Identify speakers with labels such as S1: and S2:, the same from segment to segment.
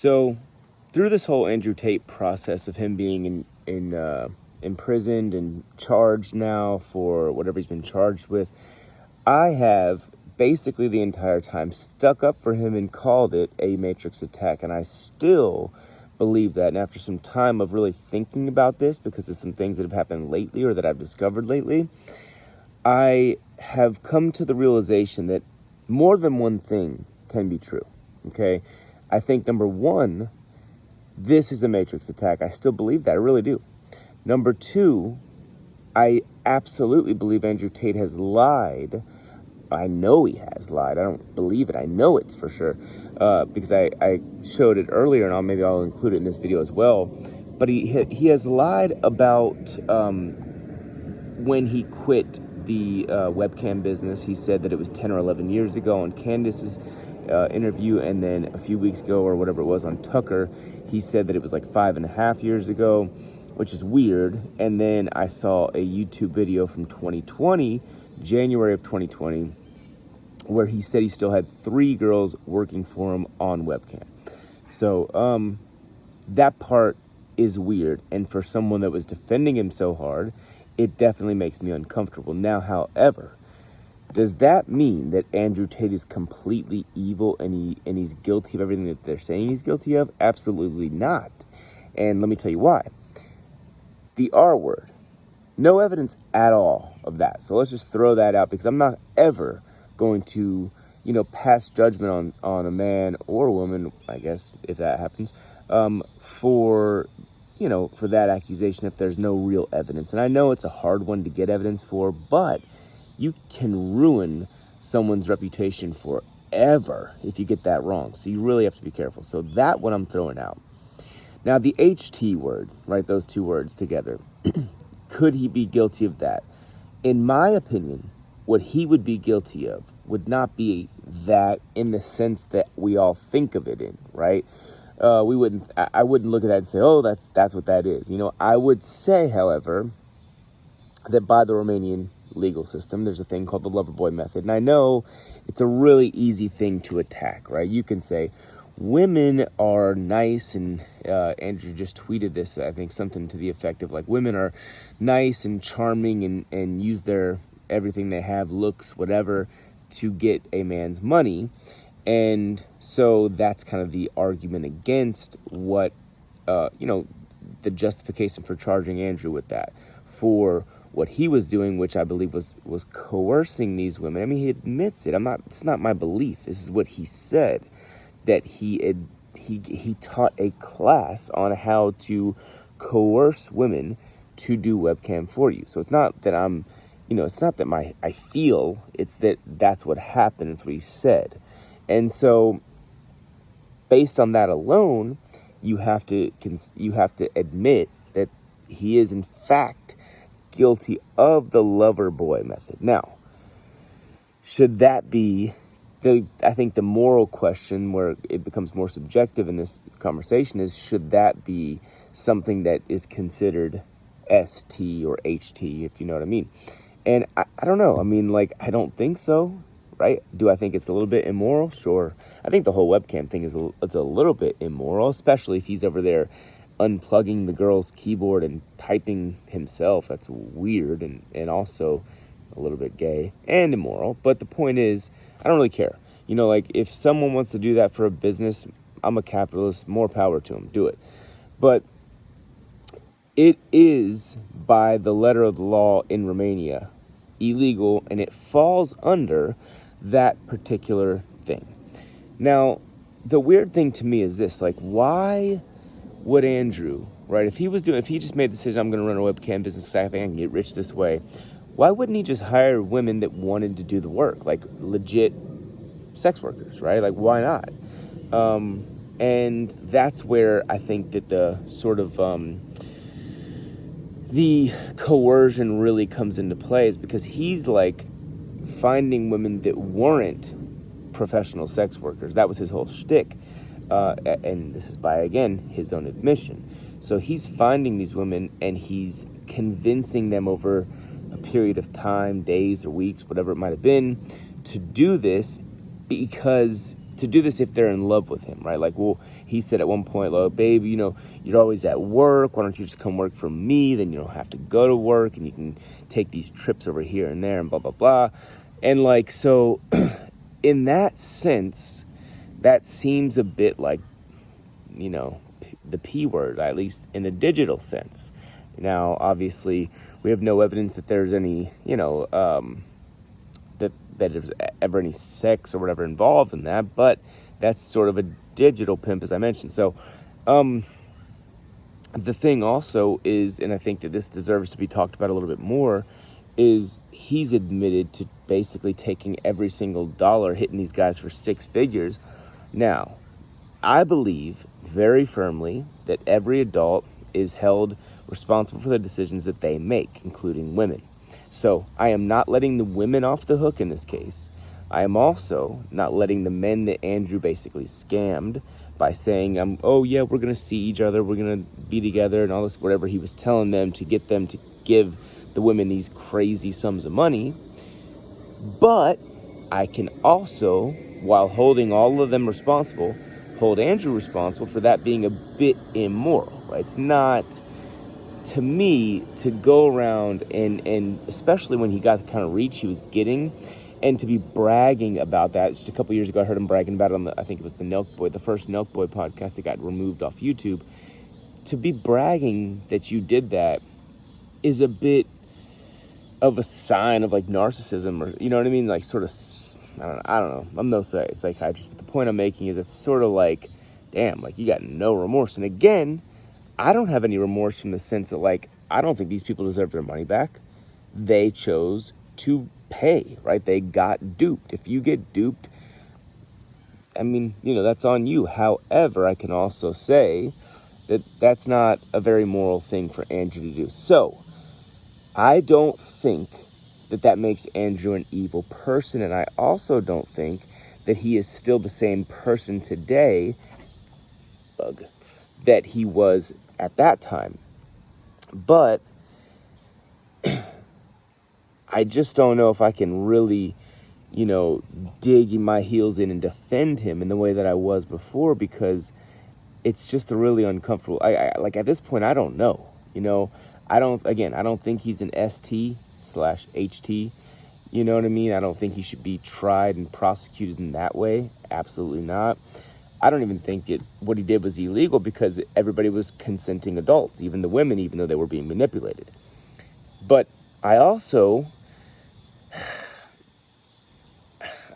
S1: So through this whole Andrew Tate process of him being imprisoned and charged now for whatever he's been charged with, I have basically the entire time stuck up for him and called it a Matrix attack, and I still believe that. And after some time of really thinking about this, because there's some things that have happened lately or that I've discovered lately, I have come to the realization that more than one thing can be true, okay? I think, number one, this is a Matrix attack. I still believe that. I really do. Number two, I absolutely believe Andrew Tate has lied. I know he has lied. I don't believe it. I know it's for sure, because I showed it earlier, and maybe I'll include it in this video as well. But he has lied about when he quit the webcam business. He said that it was 10 or 11 years ago on Candace's interview, and then a few weeks ago or whatever it was on Tucker, he said that it was like 5.5 years ago, which is weird. And then I saw a YouTube video from 2020, January of 2020, where he said he still had 3 girls working for him on webcam. So that part is weird, and for someone that was defending him so hard, it definitely makes me uncomfortable. Now, however, does that mean that Andrew Tate is completely evil and he's guilty of everything that they're saying he's guilty of? Absolutely not. And let me tell you why. The R word. No evidence at all of that. So let's just throw that out, because I'm not ever going to, pass judgment on a man or a woman, I guess, if that happens, for that accusation if there's no real evidence. And I know it's a hard one to get evidence for, but you can ruin someone's reputation forever if you get that wrong. So you really have to be careful. So that one I'm throwing out. Now, the HT word, right, those two words together, could he be guilty of that? In my opinion, what he would be guilty of would not be that in the sense that we all think of it in, right? I wouldn't look at that and say, oh, that's what that is. I would say, however, that by the Romanian legal system, there's a thing called the lover boy method. And I know it's a really easy thing to attack, right? You can say, women are nice, and Andrew just tweeted this, I think, something to the effect of, like, women are nice and charming and use their everything they have, looks, whatever, to get a man's money. And so that's kind of the argument against what, the justification for charging Andrew with that, for what he was doing, which I believe was coercing these women. I mean, he admits it. It's not my belief. This is what he said, that he taught a class on how to coerce women to do webcam for you. So it's not that it's not that I feel, it's that that's what happened. It's what he said. And so based on that alone, you have to admit that he is in fact guilty of the lover boy method. Now, should that be I think the moral question, where it becomes more subjective in this conversation, is should that be something that is considered ST or HT, if you know what I mean? And I don't know. I mean, I don't think so, right? Do I think it's a little bit immoral? Sure. I think the whole webcam thing is a little bit immoral, especially if he's over there unplugging the girl's keyboard and typing himself. That's weird and also a little bit gay and immoral. But the point is, I don't really care. If someone wants to do that for a business, I'm a capitalist, more power to them, do it. But it is, by the letter of the law in Romania, illegal, and it falls under that particular thing. Now, the weird thing to me is this, why would Andrew, right, if he just made the decision, I'm going to run a webcam business, I think I can get rich this way, why wouldn't he just hire women that wanted to do the work, like legit sex workers, right? Why not? And that's where I think that the sort of the coercion really comes into play, is because he's finding women that weren't professional sex workers. That was his whole shtick. And this is by, again, his own admission. So he's finding these women and he's convincing them over a period of time, days or weeks, whatever it might have been, to do this because to do this if they're in love with him, right? Like, well, he said at one point, like, babe, you're always at work. Why don't you just come work for me? Then you don't have to go to work and you can take these trips over here and there and blah, blah, blah. And like, so in that sense, that seems a bit like, the P word, at least in a digital sense. Now, obviously, we have no evidence that there's any, that there's ever any sex or whatever involved in that, but that's sort of a digital pimp, as I mentioned. So, the thing also is, and I think that this deserves to be talked about a little bit more, is he's admitted to basically taking every single dollar, hitting these guys for six figures. Now, I believe very firmly that every adult is held responsible for the decisions that they make, including women. So I am not letting the women off the hook in this case. I am also not letting the men that Andrew basically scammed by saying, oh yeah, we're going to see each other, we're going to be together and all this, whatever he was telling them to get them to give the women these crazy sums of money. But I can also, while holding all of them responsible, hold Andrew responsible for that being a bit immoral, right? It's not, to me, to go around and especially when he got the kind of reach he was getting, and to be bragging about that. Just a couple years ago, I heard him bragging about it on I think it was the first Nelk Boy podcast that got removed off YouTube. To be bragging that you did that is a bit of a sign of like narcissism, or you know what I mean? Like sort of, I don't know. I'm no psychiatrist, but the point I'm making is it's sort of like, damn, like you got no remorse. And again, I don't have any remorse from the sense that like, I don't think these people deserve their money back. They chose to pay, right? They got duped. If you get duped, I mean, that's on you. However, I can also say that that's not a very moral thing for Andrew to do. So, I don't think that makes Andrew an evil person, and I also don't think that he is still the same person today that he was at that time. But I just don't know if I can really, dig my heels in and defend him in the way that I was before, because it's just a really uncomfortable. I like at this point, I don't know. I don't think he's an ST/HT. You know what I mean? I don't think he should be tried and prosecuted in that way. Absolutely not. I don't even think what he did was illegal, because everybody was consenting adults, even the women, even though they were being manipulated. But I also,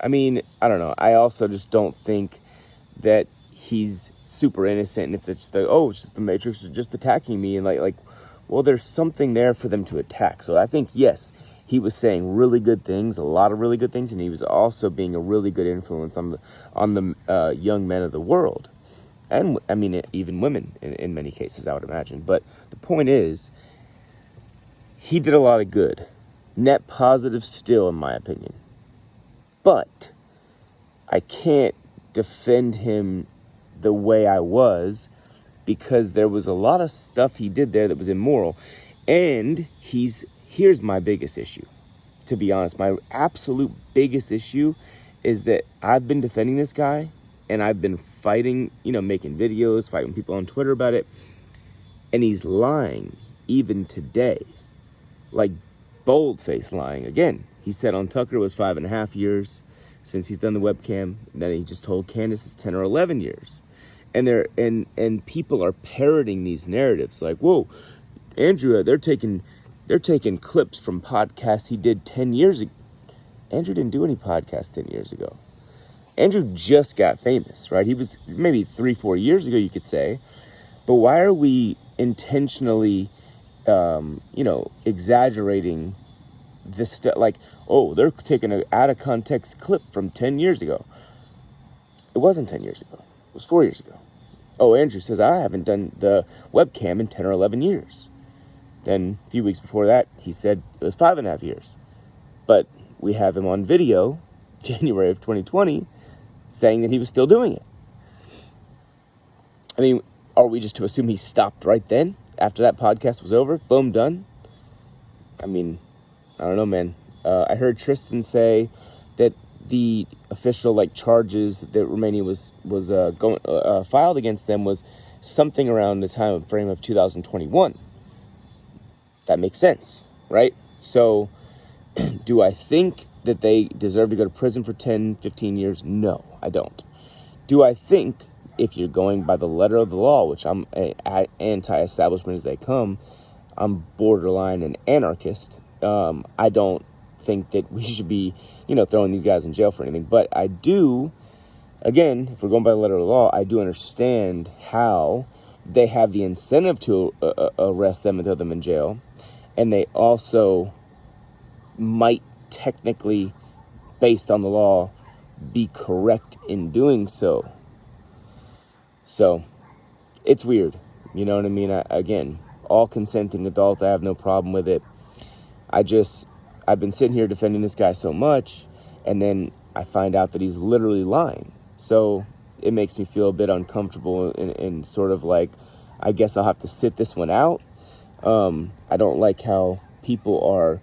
S1: I don't know. I also just don't think that he's super innocent, and it's just like, oh, it's just the Matrix is just attacking me, and like, well, there's something there for them to attack. So I think, yes, he was saying really good things, a lot of really good things, and he was also being a really good influence on the young men of the world, and even women in many cases, I would imagine. But the point is, he did a lot of good, net positive still, in my opinion. But I can't defend him the way I was, because there was a lot of stuff he did there that was immoral. And here's my biggest issue, to be honest. My absolute biggest issue is that I've been defending this guy, and I've been fighting, making videos, fighting people on Twitter about it, and he's lying even today. Like, bold-faced lying. Again, he said on Tucker it was 5.5 years since he's done the webcam. And then he just told Candace it's 10 or 11 years. And people are parroting these narratives like, whoa, Andrew, they're taking clips from podcasts he did 10 years ago. Andrew didn't do any podcasts 10 years ago. Andrew just got famous, right? He was maybe 3-4 years ago, you could say. But why are we intentionally, exaggerating this stuff? Like, oh, they're taking an out of context clip from 10 years ago. It wasn't 10 years ago. It was 4 years ago. Oh, Andrew says, I haven't done the webcam in 10 or 11 years. Then a few weeks before that, he said it was 5.5 years. But we have him on video, January of 2020, saying that he was still doing it. I mean, are we just to assume he stopped right then, after that podcast was over? Boom, done? I mean, I don't know, man. I heard Tristan say that the official like charges that Romania was filed against them was something around the time of frame of 2021. That makes sense, right? So do I think that they deserve to go to prison for 10, 15 years? No, I don't. Do I think, if you're going by the letter of the law, which I'm anti-establishment as they come, I'm borderline an anarchist. I don't think that we should be, throwing these guys in jail for anything. But I do, again, if we're going by the letter of the law, I do understand how they have the incentive to arrest them and throw them in jail. And they also might technically, based on the law, be correct in doing so. So it's weird. You know what I mean? Again, all consenting adults, I have no problem with it. I've been sitting here defending this guy so much, and then I find out that he's literally lying. So it makes me feel a bit uncomfortable and sort of like, I guess I'll have to sit this one out. I don't like how people are,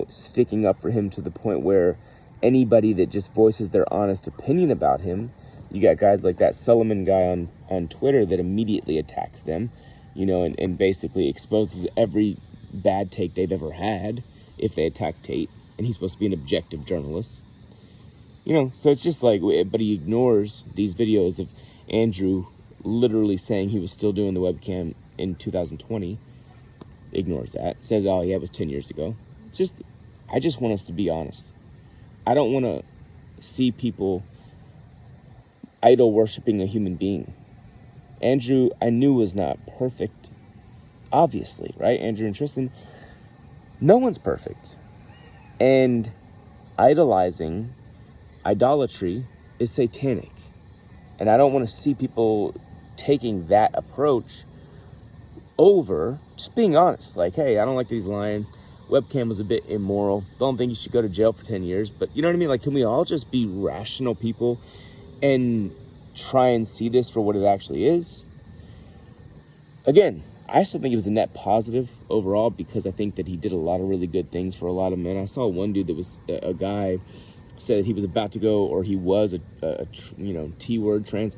S1: sticking up for him to the point where anybody that just voices their honest opinion about him, you got guys like that Solomon guy on Twitter that immediately attacks them, and basically exposes every bad take they've ever had if they attack Tate, and he's supposed to be an objective journalist. So it's just like, but he ignores these videos of Andrew literally saying he was still doing the webcam in 2020. Ignores that. Says, oh, yeah, it was 10 years ago. I just want us to be honest. I don't want to see people idol worshiping a human being. Andrew, I knew, was not perfect. Obviously, right? Andrew and Tristan, no one's perfect. And idolatry is satanic. And I don't want to see people taking that approach over just being honest. Like, hey, I don't like these lying. Webcam was a bit immoral. Don't think you should go to jail for 10 years. But you know what I mean? Like, can we all just be rational people and try and see this for what it actually is? Again, I still think it was a net positive overall, because I think that he did a lot of really good things for a lot of men. I saw one dude that was a guy said that he was about to go, or he was a T-word trans.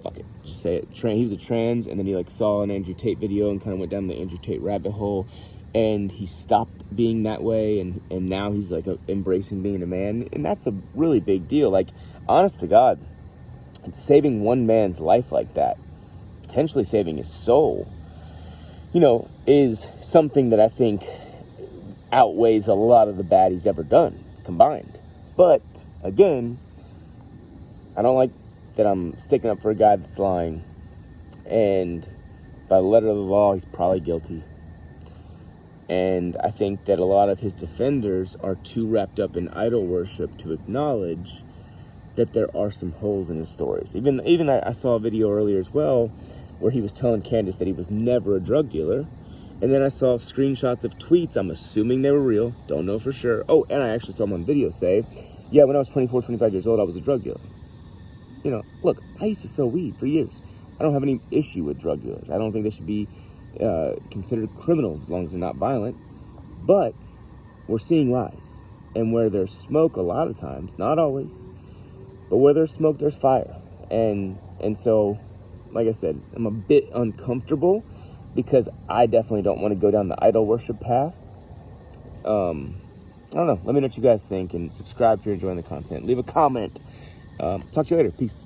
S1: Fuck it, just say it. He was a trans, and then he saw an Andrew Tate video and kind of went down the Andrew Tate rabbit hole, and he stopped being that way, and now he's embracing being a man, and that's a really big deal. Like, honest to God, saving one man's life like that, potentially saving his soul, is something that I think outweighs a lot of the bad he's ever done combined. But again, I don't like that I'm sticking up for a guy that's lying, and by the letter of the law, he's probably guilty. And I think that a lot of his defenders are too wrapped up in idol worship to acknowledge that there are some holes in his stories. Even I saw a video earlier as well where he was telling Candace that he was never a drug dealer. And then I saw screenshots of tweets. I'm assuming they were real. Don't know for sure. Oh, and I actually saw him on video say, yeah, when I was 24, 25 years old, I was a drug dealer. Look, I used to sell weed for years. I don't have any issue with drug dealers. I don't think they should be considered criminals as long as they're not violent. But we're seeing lies. And where there's smoke, a lot of times, not always, but where there's smoke, there's fire. And so, like I said, I'm a bit uncomfortable because I definitely don't want to go down the idol worship path. I don't know. Let me know what you guys think, and subscribe if you're enjoying the content. Leave a comment. Talk to you later. Peace.